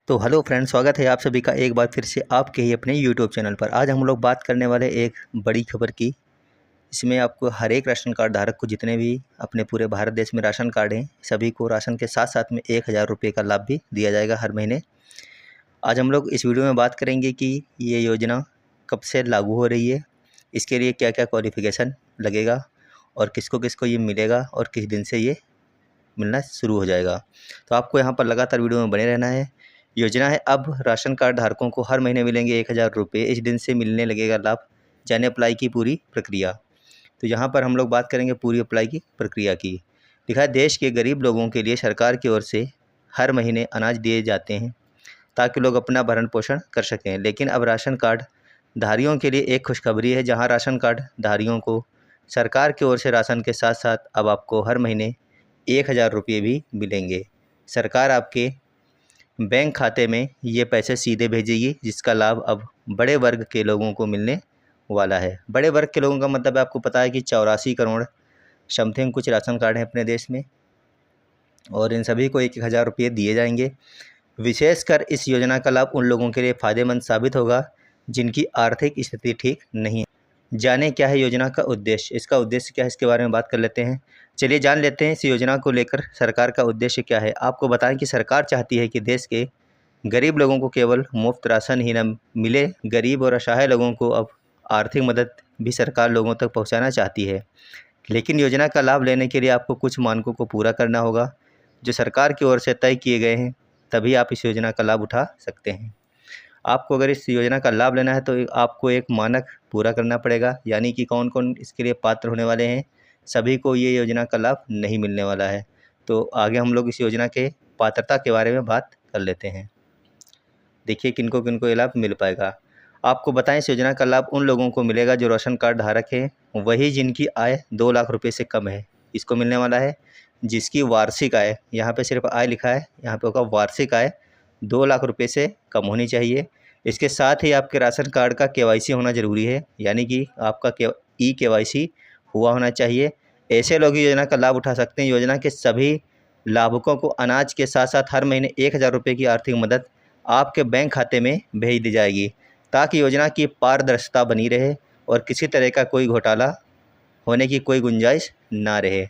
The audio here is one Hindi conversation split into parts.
तो हेलो फ्रेंड्स, स्वागत है आप सभी का एक बार फिर से आपके ही अपने यूट्यूब चैनल पर। आज हम लोग बात करने वाले एक बड़ी खबर की। इसमें आपको हर एक राशन कार्ड धारक को, जितने भी अपने पूरे भारत देश में राशन कार्ड हैं, सभी को राशन के साथ साथ में 1000 रुपये का लाभ भी दिया जाएगा हर महीने। आज हम लोग इस वीडियो में बात करेंगे कि ये योजना कब से लागू हो रही है, इसके लिए क्या क्या क्वालिफ़िकेशन लगेगा और किसको किसको ये मिलेगा और किस दिन से ये मिलना शुरू हो जाएगा। तो आपको यहाँ पर लगातार वीडियो में बने रहना है। योजना है, अब राशन कार्ड धारकों को हर महीने मिलेंगे 1000 रुपये। इस दिन से मिलने लगेगा लाभ। जाने अप्लाई की पूरी प्रक्रिया। तो यहाँ पर हम लोग बात करेंगे पूरी अप्लाई की प्रक्रिया की। लिखा है, देश के गरीब लोगों के लिए सरकार की ओर से हर महीने अनाज दिए जाते हैं ताकि लोग अपना भरण पोषण कर सकें। लेकिन अब राशन कार्ड धारियों के लिए एक खुशखबरी है, जहाँ राशन कार्ड धारियों को सरकार की ओर से राशन के साथ साथ अब आपको हर महीने 1000 रुपये भी मिलेंगे। सरकार आपके बैंक खाते में ये पैसे सीधे भेजेगी, जिसका लाभ अब बड़े वर्ग के लोगों को मिलने वाला है। बड़े वर्ग के लोगों का मतलब है, आपको पता है कि 84 करोड़ समथिंग कुछ राशन कार्ड हैं अपने देश में, और इन सभी को 1000 रुपये दिए जाएंगे। विशेषकर इस योजना का लाभ उन लोगों के लिए फ़ायदेमंद साबित होगा जिनकी आर्थिक स्थिति ठीक नहीं है। जाने क्या है योजना का उद्देश्य। इसका उद्देश्य क्या है, इसके बारे में बात कर लेते हैं। चलिए जान लेते हैं इस योजना को लेकर सरकार का उद्देश्य क्या है। आपको बताएं कि सरकार चाहती है कि देश के गरीब लोगों को केवल मुफ्त राशन ही न मिले, गरीब और असहाय लोगों को अब आर्थिक मदद भी सरकार लोगों तक पहुंचाना चाहती है। लेकिन योजना का लाभ लेने के लिए आपको कुछ मानकों को पूरा करना होगा जो सरकार की ओर से तय किए गए हैं, तभी आप इस योजना का लाभ उठा सकते हैं। आपको अगर इस योजना का लाभ लेना है तो आपको एक मानक पूरा करना पड़ेगा, यानी कि कौन कौन इसके लिए पात्र होने वाले हैं। सभी को ये योजना का लाभ नहीं मिलने वाला है। तो आगे हम लोग इस योजना के पात्रता के बारे में बात कर लेते हैं। देखिए किनको किनको ये लाभ मिल पाएगा। आपको बताएं, इस योजना का लाभ उन लोगों को मिलेगा जो राशन कार्ड धारक हैं, वही जिनकी आय 2 लाख रुपये से कम है, इसको मिलने वाला है। जिसकी वार्षिक आय, यहाँ पे सिर्फ आय लिखा है, यहाँ पे होगा वार्षिक आय 2 लाख रुपये से कम होनी चाहिए। इसके साथ ही आपके राशन कार्ड का KYC होना ज़रूरी है, यानी कि आपका KYC हुआ होना चाहिए। ऐसे लोग ही योजना का लाभ उठा सकते हैं। योजना के सभी लाभुकों को अनाज के साथ साथ हर महीने 1000 रुपये की आर्थिक मदद आपके बैंक खाते में भेज दी जाएगी, ताकि योजना की पारदर्शिता बनी रहे और किसी तरह का कोई घोटाला होने की कोई गुंजाइश ना रहे।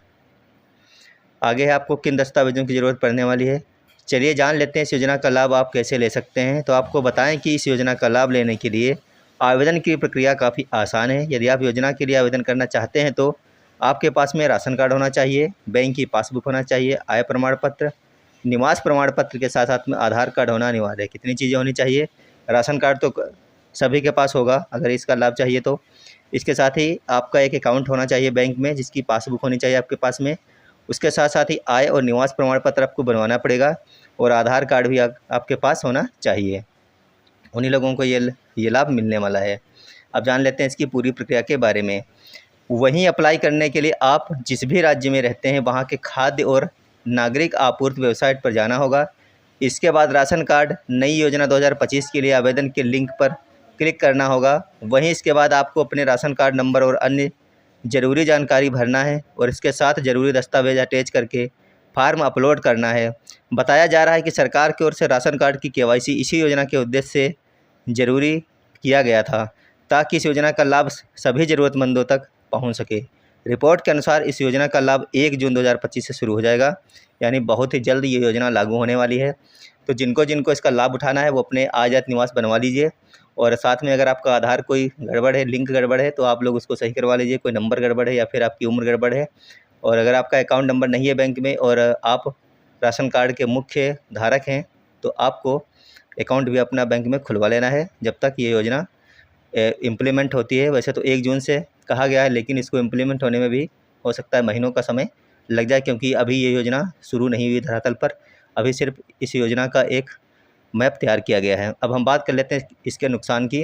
आगे है, आपको किन दस्तावेज़ों की ज़रूरत पड़ने वाली है। चलिए जान लेते हैं इस योजना का लाभ आप कैसे ले सकते हैं। तो आपको बताएं कि इस योजना का लाभ लेने के लिए आवेदन की प्रक्रिया काफ़ी आसान है। यदि आप योजना के लिए आवेदन करना चाहते हैं तो आपके पास में राशन कार्ड होना चाहिए, बैंक की पासबुक होना चाहिए, आय प्रमाण पत्र, निवास प्रमाण पत्र के साथ साथ में आधार कार्ड होना अनिवार्य है। कितनी चीज़ें होनी चाहिए। राशन कार्ड तो सभी के पास होगा अगर इसका लाभ चाहिए तो। इसके साथ ही आपका एक अकाउंट होना चाहिए बैंक में, जिसकी पासबुक होनी चाहिए आपके पास में। उसके साथ साथ ही आय और निवास प्रमाण पत्र आपको बनवाना पड़ेगा, और आधार कार्ड भी आपके पास होना चाहिए। उन्हीं लोगों को ये लाभ मिलने वाला है। अब जान लेते हैं इसकी पूरी प्रक्रिया के बारे में। वहीं अप्लाई करने के लिए आप जिस भी राज्य में रहते हैं वहाँ के खाद्य और नागरिक आपूर्ति वेबसाइट पर जाना होगा। इसके बाद राशन कार्ड नई योजना 2025 के लिए आवेदन के लिंक पर क्लिक करना होगा। वहीं इसके बाद आपको अपने राशन कार्ड नंबर और अन्य ज़रूरी जानकारी भरना है, और इसके साथ ज़रूरी दस्तावेज अटैच करके फार्म अपलोड करना है। बताया जा रहा है कि सरकार की ओर से राशन कार्ड की KYC इसी योजना के उद्देश्य से ज़रूरी किया गया था, ताकि इस योजना का लाभ सभी ज़रूरतमंदों तक पहुंच सके। रिपोर्ट के अनुसार इस योजना का लाभ 1 जून 2025 से शुरू हो जाएगा, यानी बहुत ही जल्द ये योजना लागू होने वाली है। तो जिनको जिनको इसका लाभ उठाना है वो अपने आजाद निवास बनवा लीजिए, और साथ में अगर आपका आधार कोई गड़बड़ है, लिंक गड़बड़ है, तो आप लोग उसको सही करवा लीजिए। कोई नंबर गड़बड़ है या फिर आपकी उम्र गड़बड़ है, और अगर आपका अकाउंट नंबर नहीं है बैंक में और आप राशन कार्ड के मुख्य धारक हैं, तो आपको अकाउंट भी अपना बैंक में खुलवा लेना है जब तक ये योजना इम्प्लीमेंट होती है। वैसे तो 1 जून से कहा गया है, लेकिन इसको इम्प्लीमेंट होने में भी हो सकता है महीनों का समय लग जाए, क्योंकि अभी ये योजना शुरू नहीं हुई धरातल पर। अभी सिर्फ इस योजना का एक मैप तैयार किया गया है। अब हम बात कर लेते हैं इसके नुकसान की।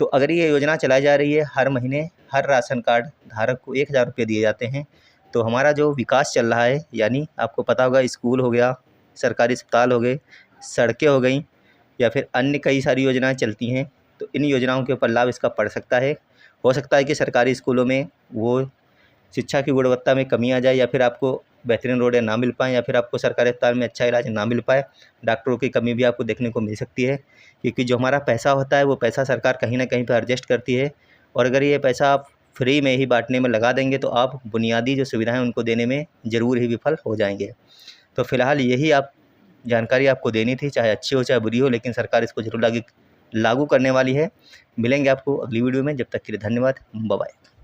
तो अगर ये योजना चलाई जा रही है, हर महीने हर राशन कार्ड धारक को 1000 रुपये दिए जाते हैं, तो हमारा जो विकास चल रहा है, यानी आपको पता होगा स्कूल हो गया, सरकारी अस्पताल हो गए, सड़कें हो गई, या फिर अन्य कई सारी योजनाएं चलती हैं, तो इन योजनाओं के ऊपर लाभ इसका पड़ सकता है। हो सकता है कि सरकारी स्कूलों में वो शिक्षा की गुणवत्ता में कमी आ जाए, या फिर आपको बेहतरीन रोडें ना मिल पाएँ या फिर आपको सरकारी अस्पताल में अच्छा इलाज ना मिल पाए, डॉक्टरों की कमी भी आपको देखने को मिल सकती है, क्योंकि जो हमारा पैसा होता है वो पैसा सरकार कहीं न कहीं पे एडजस्ट करती है, और अगर ये पैसा आप फ्री में ही बाँटने में लगा देंगे तो आप बुनियादी जो सुविधाएँ उनको देने में ज़रूर ही विफल हो जाएँगे। तो फिलहाल यही जानकारी आपको देनी थी, चाहे अच्छी हो चाहे बुरी हो, लेकिन सरकार इसको ज़रूर लागू करने वाली है। मिलेंगे आपको अगली वीडियो में, जब तक के लिए धन्यवाद। Bye bye.